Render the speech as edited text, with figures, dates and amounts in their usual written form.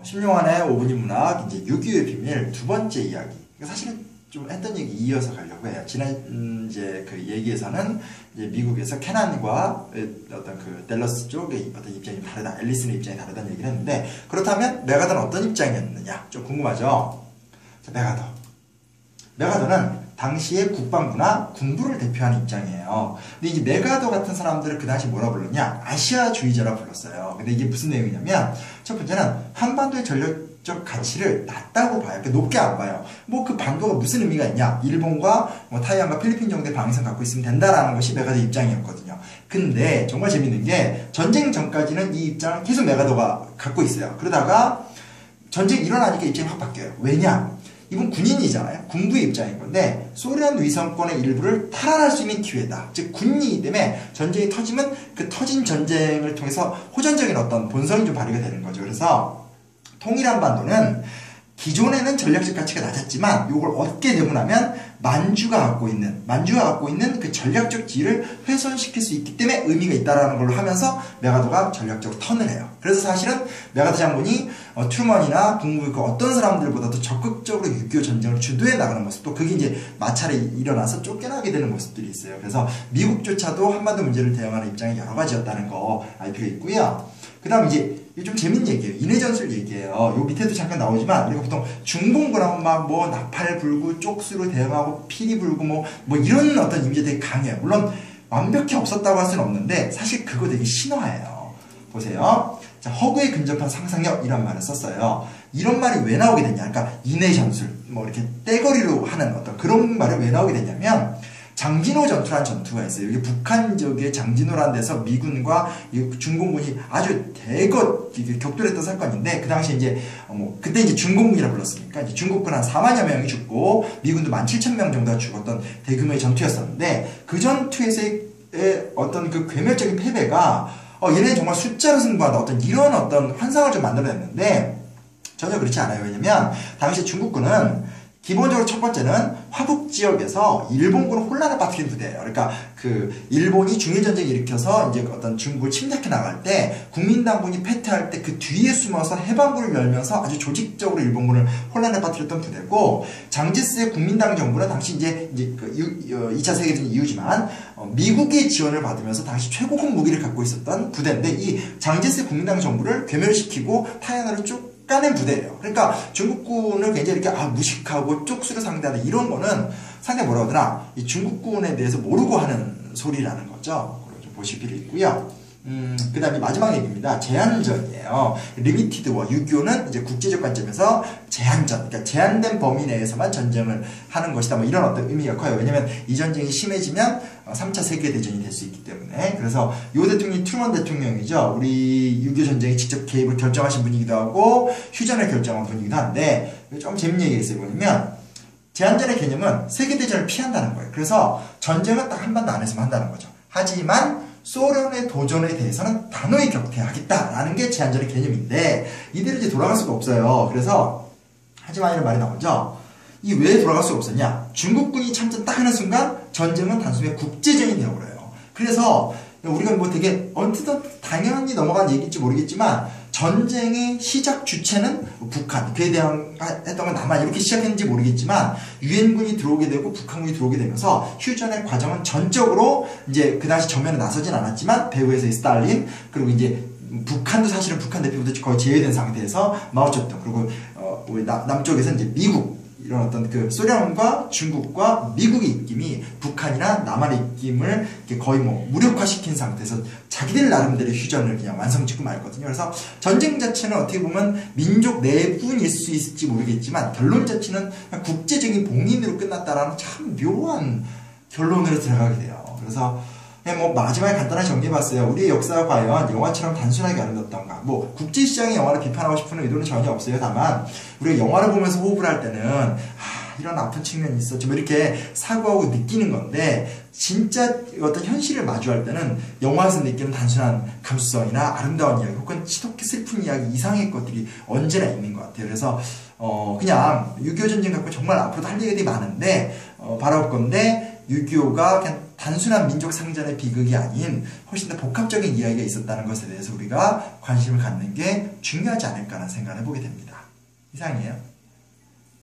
신용환의 5분 인문학 이제 6.25의 비밀 두 번째 이야기. 사실은 좀 했던 얘기 이어서 가려고 해요. 지난 이제 그 얘기에서는 이제 미국에서 캐난과 어떤 그 댈러스 쪽의 어떤 입장이 다르다, 앨리슨의 입장이 다르다는 얘기를 했는데, 그렇다면 메가더는 어떤 입장이었느냐 좀 궁금하죠. 자, 메가더는 당시의 국방부나 군부를 대표하는 입장이에요. 근데 이제 메가더 같은 사람들을 그 당시 뭐라 불렀냐? 아시아주의자라 불렀어요. 근데 이게 무슨 내용이냐면, 첫 번째는 한반도의 전략적 가치를 낮다고 봐요. 그러니까 높게 안 봐요. 뭐 그 반도가 무슨 의미가 있냐? 일본과 뭐 타이완과 필리핀 정도의 방위선 갖고 있으면 된다라는 것이 메가더 입장이었거든요. 근데 정말 재밌는 게, 전쟁 전까지는 이 입장을 계속 메가더가 갖고 있어요. 그러다가 전쟁이 일어나니까 입장이 확 바뀌어요. 왜냐? 이분 군인이잖아요. 군부의 입장인 건데, 소련 위성권의 일부를 탈환할 수 있는 기회다. 즉 군인이기 때문에 전쟁이 터지면 그 터진 전쟁을 통해서 호전적인 어떤 본성이 좀 발휘가 되는 거죠. 그래서 통일한 반도는 기존에는 전략적 가치가 낮았지만 이걸 얻게 되고 나면 만주가 갖고 있는 그 전략적 지위를 훼손시킬 수 있기 때문에 의미가 있다라는 걸로 하면서 메가더가 전략적으로 턴을 해요. 그래서 사실은 메가더 장군이 트루먼이나 국무 그 어떤 사람들보다도 적극적으로 6.25 전쟁을 주도해 나가는 모습, 또 그게 이제 마찰이 일어나서 쫓겨나게 되는 모습들이 있어요. 그래서 미국조차도 한반도 문제를 대응하는 입장이 여러 가지였다는 거 알 필요가 있고요. 그 다음 이제 좀 재밌는 얘기예요. 인해전술 얘기예요. 요 밑에도 잠깐 나오지만, 우리가 보통 중공군하면 막 뭐 나팔 불고 쪽수로 대응하고 피리 불고 뭐 이런 어떤 이미지 되게 강해요. 물론 완벽히 없었다고 할 수는 없는데 사실 그거 되게 신화예요. 보세요. 자, 허구에 근접한 상상력 이런 말을 썼어요. 이런 말이 왜 나오게 됐냐? 그러니까 인해전술, 뭐 이렇게 떼거리로 하는 어떤 그런 말이 왜 나오게 됐냐면, 장진호 전투라는 전투가 있어요. 이게 북한 지역의 장진호라는 데서 미군과 중공군이 아주 대거 격돌했던 사건인데, 그 당시에 이제 그때 이제 중공군이라 불렀으니까 이제 중국군 한 4만여 명이 죽고 미군도 17,000명 정도가 죽었던 대규모의 전투였었는데, 그 전투에서의 어떤 그 괴멸적인 패배가 얘네는 정말 숫자로 승부한다, 어떤 이런 어떤 환상을 좀 만들어냈는데 전혀 그렇지 않아요. 왜냐면 당시 중국군은 기본적으로 첫 번째는 화북 지역에서 일본군을 혼란에 빠뜨린 부대예요. 그러니까 그 일본이 중일전쟁을 일으켜서 이제 어떤 중국을 침략해 나갈 때 국민당군이 패퇴할 때 그 뒤에 숨어서 해방군을 열면서 아주 조직적으로 일본군을 혼란에 빠뜨렸던 부대고, 장제스의 국민당 정부는 당시 이제 그 2차 세계대전 이후지만 미국의 지원을 받으면서 당시 최고급 무기를 갖고 있었던 부대인데, 이 장제스의 국민당 정부를 괴멸시키고 타양으로 쭉 까낸 부대예요. 그러니까 중국군을 굉장히 이렇게 무식하고 쪽수로 상대하는 이런 거는 상당히 뭐라 하더라, 이 중국군에 대해서 모르고 하는 소리라는 거죠. 그걸 좀 보실 필요 있고요. 그 다음에 마지막 얘기입니다. 제한전이에요. 리미티드 워, 6.25는 이제 국제적 관점에서 제한전, 그러니까 제한된 범위 내에서만 전쟁을 하는 것이다, 뭐 이런 어떤 의미가 커요. 왜냐면 이 전쟁이 심해지면 3차 세계대전이 될 수 있기 때문에. 그래서 요 대통령이 트루먼 대통령이죠. 우리 6.25 전쟁에 직접 개입을 결정하신 분이기도 하고 휴전을 결정한 분이기도 한데, 좀 재밌는 얘기가 있어요. 뭐냐면 제한전의 개념은 세계대전을 피한다는 거예요. 그래서 전쟁은 딱 한반도 안에서만 한다는 거죠. 하지만 소련의 도전에 대해서는 단호히 격퇴하겠다라는 게 제한전의 개념인데, 이대로 이제 돌아갈 수가 없어요. 그래서 하지만 이런 말이 나오죠. 이 왜 돌아갈 수가 없었냐? 중국군이 참전 딱 하는 순간 전쟁은 단순히 국제전이 되어버려요. 그래서 우리가 뭐 되게 언뜻 당연히 넘어간 얘기일지 모르겠지만, 전쟁의 시작 주체는 북한, 그에 대한 했던 건 남한, 이렇게 시작했는지 모르겠지만 유엔군이 들어오게 되고 북한군이 들어오게 되면서 휴전의 과정은 전적으로 이제 그 당시 전면에 나서진 않았지만 배후에서의 스탈린, 그리고 이제 북한도 사실은 북한 대표부터 거의 제외된 상태에서 마오쩌둥, 그리고 우리 남쪽에서 이제 미국, 이런 어떤 그 소련과 중국과 미국의 입김이 북한이나 남한의 입김을 거의 뭐 무력화시킨 상태에서 자기들 나름대로 휴전을 그냥 완성짓고 말거든요. 그래서 전쟁 자체는 어떻게 보면 민족 내분일 수 있을지 모르겠지만 결론 자체는 국제적인 봉인으로 끝났다라는 참 묘한 결론으로 들어가게 돼요. 그래서 뭐 마지막에 간단하게 정리해봤어요. 우리의 역사가 과연 영화처럼 단순하게 아름답던가. 뭐 국제시장의 영화를 비판하고 싶은 의도는 전혀 없어요. 다만 우리가 영화를 보면서 호흡을 할 때는 이런 아픈 측면이 있었지, 뭐 이렇게 사고하고 느끼는 건데, 진짜 어떤 현실을 마주할 때는 영화에서 느끼는 단순한 감수성이나 아름다운 이야기 혹은 치솟게 슬픈 이야기 이상의 것들이 언제나 있는 것 같아요. 그래서 그냥 6.25 전쟁 갖고 정말 앞으로도 할 얘기들이 많은데 바라볼 건데, 6.25가 그냥 단순한 민족 상전의 비극이 아닌 훨씬 더 복합적인 이야기가 있었다는 것에 대해서 우리가 관심을 갖는 게 중요하지 않을까라는 생각을 해보게 됩니다. 이상이에요.